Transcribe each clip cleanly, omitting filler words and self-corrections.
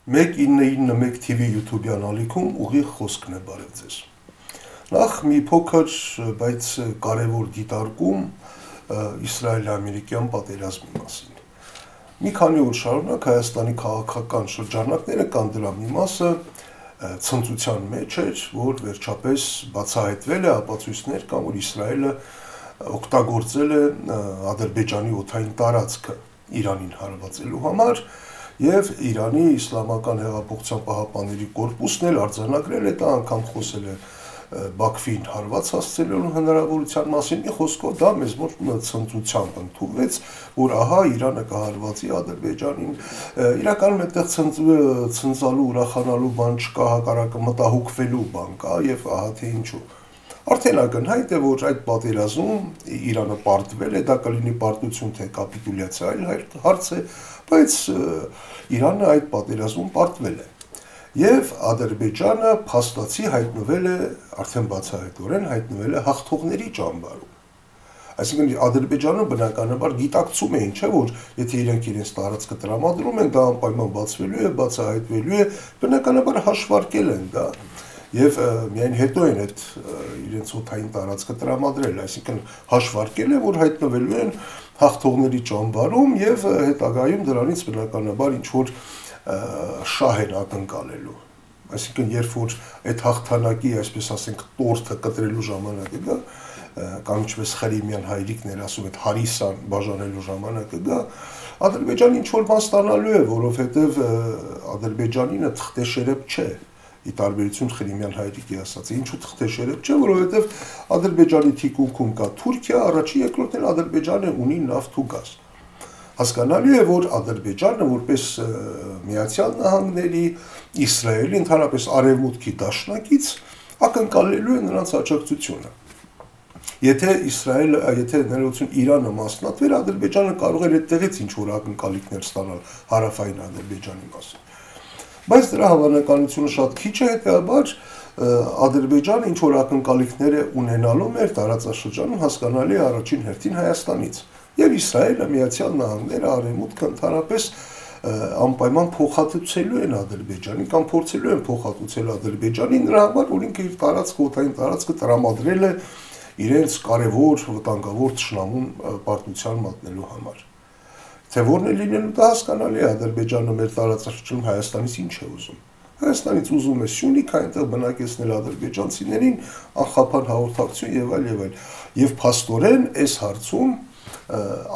1991 TV YouTube-յան ալիքում ուղիղ խոսքն է բարև ձեզ։ Նախ մի փոքր, բայց կարևոր դիտարկում Իսրայել-ամերիկյան պատերազմի մասին։ Մի քանի օր շարունակ Հայաստանի քաղաքական շրջանակները կան դրա մի մասը ցնծության մեջ էր, որ վերջապես բացահայտվել է ապացույցներ կամ որ Իսրայելը օգտագործել է Ադրբեջանի օդային տարածքը Իրանին հարվածելու համար եւ Իրանի Իսլամական հեղափոխության պահապանների կորպուսն էլ արձանագրել է դա անգամ խոսել է Բաքվին հարված հասցնելու հնարավորության մասին մի խոսքով դա մեզ մոտ ցնծությամբ ընդունվեց որ ահա Իրանը կհարվածի Ադրբեջանին իրականում այդտեղ ցնծալու ուրախանալու բան չկա հակառակը մտահոգվելու բան կա եւ ահա թե ինչու Արդեն ակնհայտ է որ այդ պատերազմում Իրանը պարտվել է դա կլինի պարտություն թե կապիտուլյացիա այլ հարց է բայց Իրանը այդ պատերազմում պարտվել է եւ Ադրբեջանը փաստացի հայտնվել է արդեն բացահայտորեն հայտնվել է հաղթողների ճամբարում Այսինքն Ադրբեջանը բնականաբար գիտակցում է ինչ է որ եթե իրենք իրենց տարածքը տրամադրում են դա անպայման բացվելու է բացահայտվելու է բնականաբար հաշվարկել են դա Եվ միայն հետո են այդ իրենց օդային տարածքը տրամադրել, այսինքն հաշվարկել է, որ հայտնվելու են հաղթողների ճամբարում եւ հետագայում դրանից բնականաբար ինչ որ շահ են ակնկալելու։ Այսինքն երբ որ այդ հաղթանակի, այսպես ասենք, տորթը կտրելու ժամանակը գա, կամ ինչպես Խրիմյան հայրիկներ ասում այդ հարիսան բաժանելու ժամանակը գա, Ադրբեջանը ինչ որ բան ստանալու է, որովհետեւ Ադրբեջանինը թղթեշերեփ չէ ի տարբերություն Խրիմյան հայրիկի ասած, ինչու թղթեշերեփ չէ, որովհետև Ադրբեջանի թիկունքում կա Թուրքիա, առաջի երկրորդն էլ Ադրբեջանը ունի նավթ ու գազ։ Հասկանալի է, որ Ադրբեջանը որպես Միացյալ Նահանգների, Իսրայելի, ընդհանրապես Արևմուտքի դաշնակից ակնկալելու է նրանց աջակցությունը։ Եթե Իսրայելը, եթե ներողություն Իրանը մասնատվեր, Ադրբեջանը կարող էր այդտեղից ինչ որ ակնկալիքներ ստանալ հարավային Ադրբեջանի մասին։ Բայց դրա հավանականությունը շատ քիչ է, հետեւաբար Ադրբեջանը ինչ որ ակնկալիքներ է ունենալու մեր տարածաշրջանում հասկանալի է առաջին հերթին Հայաստանից։ Եվ Իսրայելը, Միացյալ Նահանգները, Արևմուտքը ընդհանրապես անպայման փոխհատուցելու են Ադրբեջանին կամ փորձելու են փոխհատուցել Ադրբեջանին նրա համար, որ ինքը իր տարածքը, օդային տարածքը տրամադրել է իրենց կարևոր վտանգավոր թշնամուն պարտության մատնելու համար։ Թե որն է լինելու դա հասկանալի է Ադրբեջանը մեր տարածաշրջանում Հայաստանից ինչ է ուզում։ Հայաստանից ուզում է Սյունիք այնտեղ բնակեցնել ադրբեջանցիներին, անխափան հաղորդակցություն եւ այլ։ Եվ փաստորեն այս հարցում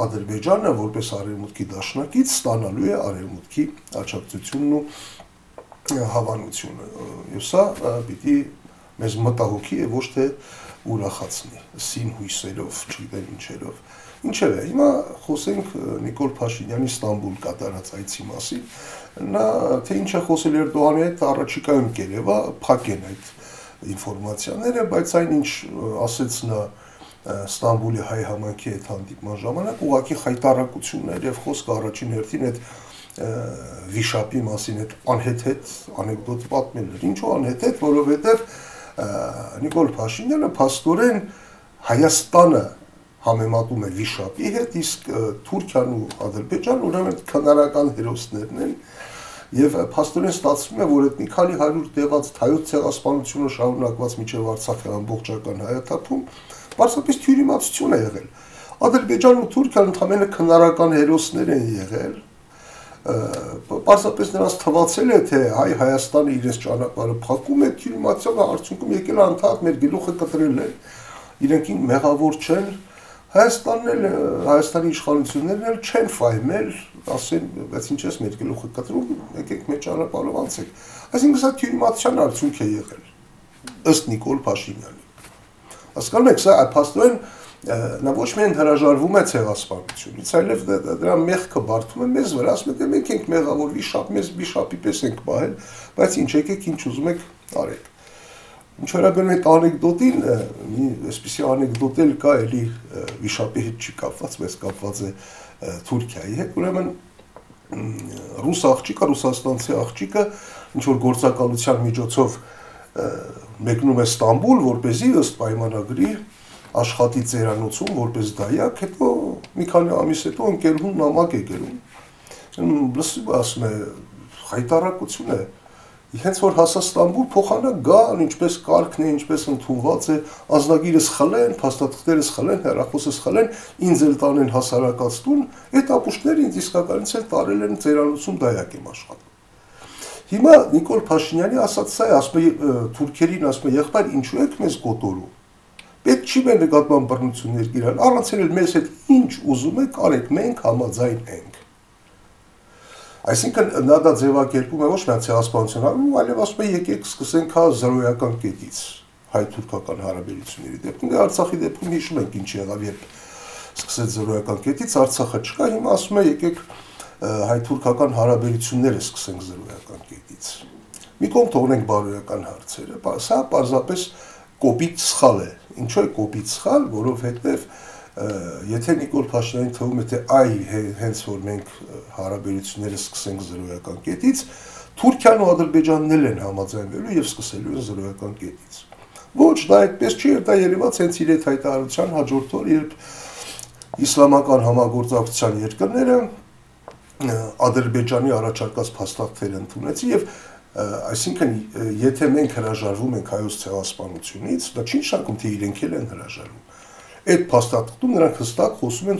Ադրբեջանը որպես արևմուտքի դաշնակից ստանալու է արևմուտքի աջակցությունն ու հավանությունը։ Եվ սա պիտի մեզ մտահոգի է ոչ թե ուրախացնի, սին հույսերով, չգիտեմ ինչերով։ Ինչևէ, հիմա խոսենք Նիկոլ Փաշինյանի Ստամբուլ կատարած այցի մասին։ Նա թե ինչ է խոսել Էրդողանի հետ առաջիկայում կերևա փակեն այդ ինֆորմացիաները, բայց այն ինչ ասեց նա Ստամբուլի հայ համայնքի հետ հանդիպման ժամանակ ուղղակի խայտարակություններ եւ խոսքը առաջին հերթին այդ վիշապի մասին այդ անհեթեթ անեկդոտ պատմելն ինչու անհեթեթ, որովհետեւ Նիկոլ Փաշինյանը փաստորեն Հայաստանը համեմատում է վիշապի հետ, իսկ Թուրքիան ու Ադրբեջանը ուրեմն քնարական հերոսներն են եւ փաստորեն ստացվում է, որ այդ մի քանի 100 տևած հայոց ցեղասպանությունը շարունակված մինչեւ Արցախի ամբողջական հայաթափում պարզապես թյուրիմացություն է եղել։ Ադրբեջանն ու Թուրքիան ընդհանրապես քնարական հերոսներ են եղել։ Պարզապես նրանց թվացել է, թե Հայաստանը իրենց ճանապարհը փակում է, թյուրիմացիայի արդյունքում եկել անդադ մեր գլուխը կտրել են։ Իրենք մեղավոր չեն Հայաստանն էլ Հայաստանի իշխանություններն էլ չեն ֆայմել, ասեն, բայց ինչ ես մեր գլուխը կտրում, եկեք մեր ճանապարհով անցեք։ Այսինքն սա թյուրիմացիան արդյունք է եղել, ըստ Նիկոլ Փաշինյանի։ Հասկանում եք, սա փաստորեն նա ոչ միայն հրաժարվում է ցեղասպանությունից, այլև դրա մեղքը բարդում է մեզ վրա, ասում է մենք ենք մեղավոր վիշապ, մեզ վիշապի պես ենք պահել, բայց ինչ եկեք ինչ ուզում եք արեք։ Ինչ վերաբերում է այդ անեկդոտին, մի այսպիսի անեկդոտ էլ կա, էլի վիշապի հետ չի կապված, բայց կապված է Թուրքիայի հետ, ուրեմն ռուս աղջիկը, ռուսաստանցի աղջիկը ինչ որ գործակալության միջոցով մեկնում է Ստամբուլ, որպեսզի ըստ պայմանագրի աշխատի ծերանոցում, որպես դայակ, հետո մի քանի ամիս հետո ընկերուհուն նամակ է գրում։ Լսում ասում է հայտարարություն է, հենց որ հասա Ստամբուլ փոխանակ գան, ինչպես կարգն է, ինչպես ընդունված է, անձնագիրս խլեն, փաստաթղթերս խլեն, հեռախոսս խլեն, ինձ էլ տանեն հասարակած տուն, այդ ապուշտները ինձ իսկականից էլ տարել են ծերանոցում դայակ եմ աշխատում։ Հիմա Նիկոլ Փաշինյանի ասած սա է, ասում է թուրքերին, ասում է եղբայր, ինչու եք մեզ գոտորում։ Պետք չի մեր նկատմամբ բռնություններ գիրան, առանց էլ մեզ հետ ինչ ուզում եք արեք, մենք համաձայն ենք։ Այսինքն նա դա ձևակերպում է ոչ միայն ցեղասպանության, այլև ասում է եկեք սկսենք հա զրոյական կետից հայ-թուրքական հարաբերությունների դեպքում, դե Արցախի դեպքում հիշում ենք ինչ եղավ, երբ սկսեց զրոյական կետից, Արցախը չկա, հիմա ասում է եկեք հայ-թուրքական հարաբերությունները սկսենք զրոյական կետից։ Մի կողմ թողնենք բարոյական հարցերը, սա պարզապես կոպիտ սխալ է։ Ինչու է կոպիտ սխալ, որովհետև եթե Նիկոլ Փաշինյանին թվում է, թե այ հենց որ մենք հարաբերությունները սկսենք զրոյական կետից, Թուրքիան ու Ադրբեջանն են համաձայնվելու եւ սկսելու են զրոյական կետից։ Ոչ, դա այդպես չի, դա երևաց հենց իր այդ հայտարարության հաջորդ օր, երբ իսլամական համագործակցության երկրները Ադրբեջանի առաջարկած փաստաթղթերը ընդունեցին եւ այսինքն եթե մենք հրաժարվում ենք հայոց ցեղասպանությունից, դա չի նշանակում, թե իրենք էլ են հրաժարվում։ Այդ փաստաթղթում նրանք հստակ խոսում են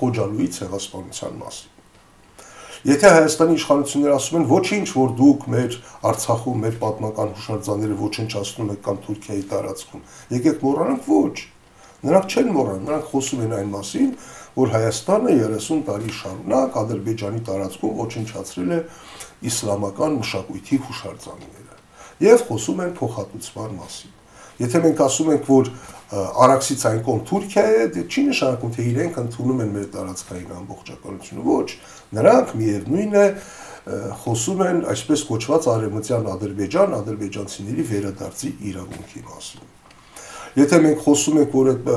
Խոջալույի ցեղասպանության մասին։ Եթե Հայաստանի իշխանությունները ասում են ոչինչ, որ դուք մեր Արցախում մեր պատմական հուշարձանները ոչնչացնում եք կամ Թուրքիայի տարածքում, եկեք մոռանանք, ոչ։ Նրանք չեն մոռանում, նրանք խոսում են այն մասին, որ Հայաստանը 30 տարի շարունակ Ադրբեջանի տարածքում ոչնչացրել է իսլամական մշակույթի հուշարձանները եւ խոսում են փոխհատուցման մասին։ Եթե մենք ասում ենք, որ Արաքսից այն կողմ Թուրքիա է, դա չի նշանակում, թե իրենք ընդունում են մեր տարածքային ամբողջականությունը, ոչ, նրանք միևնույն է խոսում են այսպես կոչված արևմտյան Ադրբեջան, ադրբեջանցիների վերադարձի իրավունքի մասին։ Եթե մենք խոսում ենք, որ այդ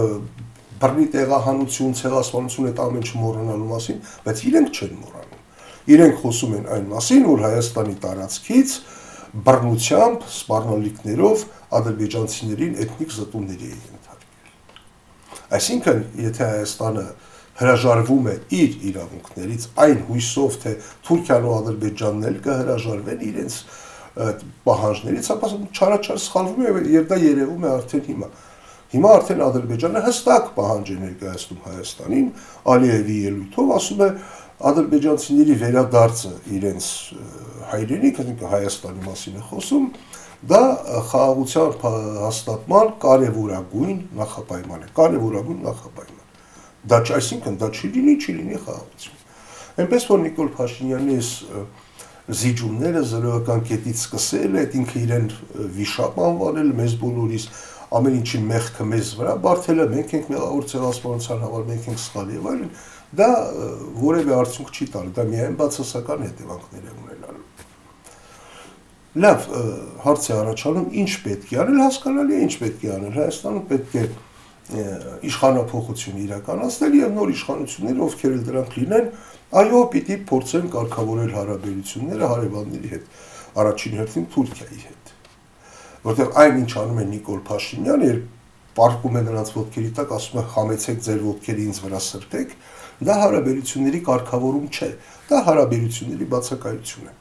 բռնի տեղահանություն, ցեղասպանություն այդ ամեն ինչ մոռանալու մասին, բայց իրենք չեն մոռանում։ Իրենք խոսում են այն մասին, որ Հայաստանի տարածքից բռնությամբ, սպառնալիքներով ադրբեջանցիներին էթնիկ զտումների է ենթարկել։ Այսինքն, եթե Հայաստանը հրաժարվում է իր իրավունքներից այն հույսով, թե Թուրքիան ու Ադրբեջանն էլ կհրաժարվեն իրենց պահանջներից, ապա չարաչար սխալվում է եւ դա երևում է արդեն հիմա։ Հիմա արդեն Ադրբեջանը հստակ պահանջ է ներկայացնում Հայաստանին, Ալիևի ելույթով ասում է ադրբեջանցիների վերադարձը իրենց հայրենիք, Հայաստանի մասին է խոսում, դա խաղաղության հաստատման կարևորագույն նախապայման է, կարևորագույն նախապայման։ Դա այսինքն դա չի լինի խաղաղություն։ Այնպես որ Նիկոլ Փաշինյանի զիջումները զրոյական կետից սկսել է, այդ ինքը իրեն վիշապ անվանել մեզ բոլորիս, ամեն ինչի մեղքը մեզ վրա բարթելը, մենք ենք մեղավոր ցեղասպանության համար, մենք ենք սխալ եւ այլն, դա որևէ արդյունք չի տալու, դա միայն բացասական հետևանքներ է ունենալու։ Լավ, հարց է առաջանում, ինչ պետք է անել, հասկանալի է ինչ պետք է անել, Հայաստանում պետք է իշխանափոխություն իրականացնել եւ նոր իշխանությունները, ովքեր էլ դրանք լինեն, այո, պիտի փորձեն կարգավորել հարաբերությունները հարևանների հետ, առաջին հերթին Թուրքիայի հետ։ Որտեղ այն ինչ անում է Նիկոլ Փաշինյանը, երբ պարկում է նրանց ոտքերի տակ, ասում է խամեցեք ձեր ոտքերի ինձ վրա սրբեք, դա հարաբերությունների կարգավորում չէ, դա հարաբերությունների բացակայություն է։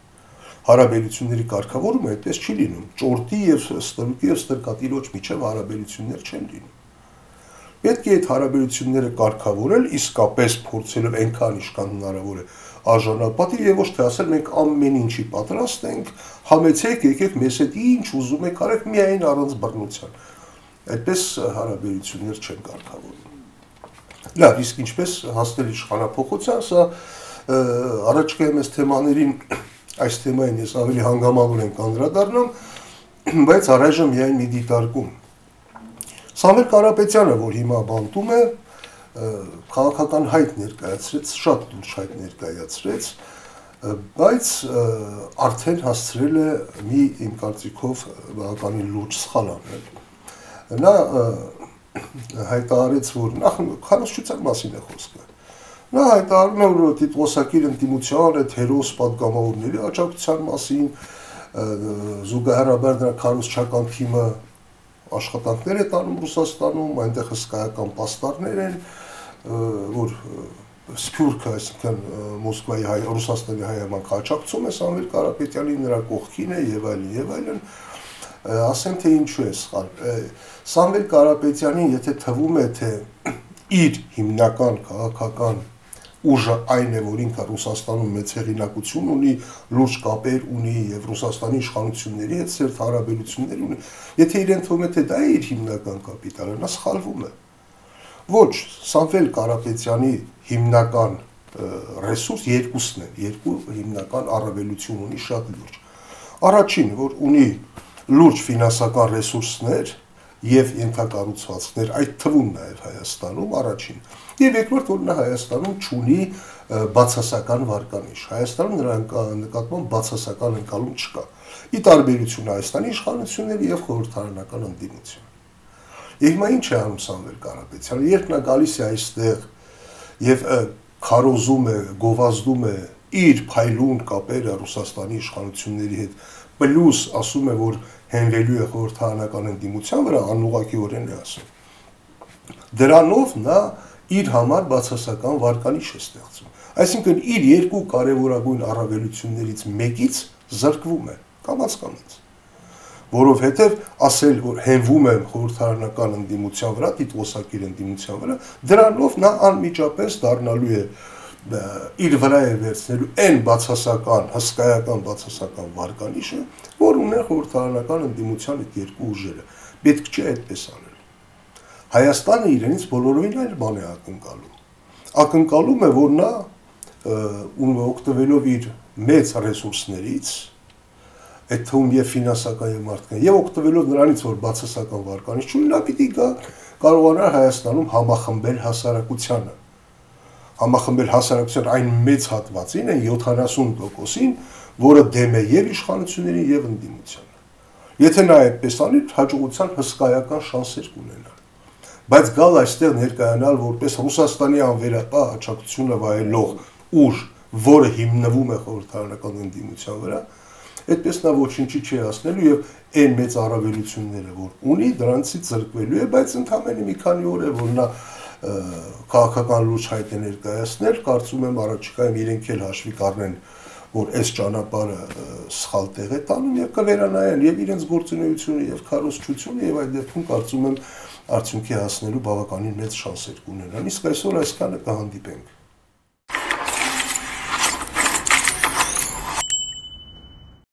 Հարաբերությունների կարգավորումը այդպես չի լինում, ճորտի եւ ստրուկի եւ ստրկատիրոջ միջև հարաբերություններ չեն լինում։ Պետք է այդ հարաբերությունները կարգավորել, իսկապես փորձելով այնքան ինչքան հնարավոր է արժանապատիվ եւ ոչ թե ասել մենք ամեն ինչի պատրաստ ենք, համեցեք, եկեք մեզ հետ ինչ ուզում եք արեք միայն առանց բռնության։ Այդպես հարաբերություններ չեն կարգավորվում։ Լավ, իսկ ինչպես հասնել իշխանափոխության, սա առաջկայում այս թեմաներին, այս թեմային ես ավելի հանգամանոր ենք անդրադառնում, բայց առայժմ միայն մի դիտարկում։ Սամվել Կարապետյանը, որ հիմա բանտում է, քաղաքական հայտ ներկայացրեց, շատ լուրջ հայտ ներկայացրեց, բայց արդեն հասցրել է մի իմ կարծիքով բավականին լուրջ սխալ անել։ Նա հայտարարեց, որ նախ քարոզչության մասին է խոսքը։ Նա հայտարարում է, որ տիտղոսակիր ընդդիմության այդ հերոս պատգամավորների աջակցության մասին, զուգահեռաբար նրա քարոզչական թիմը աշխատանքներ է տանում Ռուսաստանում, այնտեղ հսկայական պաստառներ են, որ Սփյուռքը, այսինքն Մոսկվայի Ռուսաստանի հայաման խաչակցում է Սամվել Կարապետյանի նրա կողքին է եւ այլն, ասեմ թե ինչու է սխալ։ Սամվել Կարապետյանին եթե թվում է թե իր հիմնական քաղաքական ուժը այն է, որ ինքը Ռուսաստանում մեծ հեղինակություն ունի, լուրջ կապեր ունի եւ Ռուսաստանի իշխանությունների հետ սերտ հարաբերություններ ունի, եթե իրեն թվում է թե դա է իր հիմնական կապիտալը, նա սխալվում է։ Ոչ, Սամվել Կարապետյանի հիմնական ռեսուրս երկուսն են, երկու հիմնական առավելություն ունի շատ լուրջ։ Առաջին, որ ունի լուրջ ֆինանսական ռեսուրսներ եւ ենթակառուցվածքներ, այդ թվում նաեւ Հայաստանում առաջին։ Եվ երկրորդ, որ նա Հայաստանում չունի բացասական վարկանիշ։ Հայաստանում նրա նկատմամբ բացասական ընկալում չկա։ Ի տարբերություն Հայաստանի իշխանությունների եւ խորհրդարանական ընդդիմության։ Եվ հիմա ինչ է անում Սամվել Կարապետյանը, երբ նա գալիս է այստեղ եւ քարոզում է, գովազդում է իր փայլուն կապերը Ռուսաստանի իշխանությունների հետ, պլյուս ասում է, որ հենվելու է խորհրդարանական ընդդիմության վրա, անուղղակիորեն է ասում։ Դրանով նա իր համար բացասական վարկանիշ է ստեղծում։ Այսինքն իր երկու կարևորագույն առավելություններից մեկից զրկվում է, կամաց-կամաց։ Որովհետև ասել, որ հենվում եմ խորհրդարանական ընդդիմության վրա, տիտղոսակիր ընդդիմության վրա, դրանով նա անմիջապես դառնալու է իր վրա է վերցնելու այն բացասական, հսկայական բացասական վարկանիշը, որ ունեն խորհրդարանական ընդդիմության այդ երկու ուժերը։ Պետք չէ այդպես անել։ Հայաստանը իրենից բոլորովին այլ բան է ակնկալում։ Ակնկալում է, որ նա օգտվելով իր մեծ ռեսուրսներից, այդ թվում եւ ֆինանսական եւ մարդկային, եւ օգտվելով նրանից, որ բացասական վարկանիշ չունի, նա պիտի կարողանա Հայաստանում համախմբել հասարակությանը։ Համախմբել հասարակության այն մեծ հատվածին, այն 70%-ին, որը դեմ է եւ իշխանություններին եւ ընդդիմությանը։ Եթե նա այդպես անի, հաջողության հսկայական շանսեր կունենա։ Բայց գալ այստեղ ներկայանալ որպես Ռուսաստանի անվերապահ աջակցությունը վայելող ուժ, որը հիմնվում է խորհրդարանական ընդդիմության վրա, այդպես նա ոչինչի չի հասնելու եւ այն մեծ առավելությունները, որ ունի, դրանցից զրկվելու է, բայց ընդամենը մի քանի օր է, որ նա քաղաքական լուրջ հայտ է ներկայացնել, կարծում եմ առաջիկայում իրենք էլ հաշվի կառնեն, որ այս ճանապարհը սխալ տեղ է տանում եւ կվերանայեն եւ իրենց գործունեությունը եւ քարոզչությունը եւ այդ դեպքում կարծում եմ արդյունքի հասնելու բավականին մեծ շանսեր կունենան։ Իսկ այսօր այսքանը կհանդիպենք։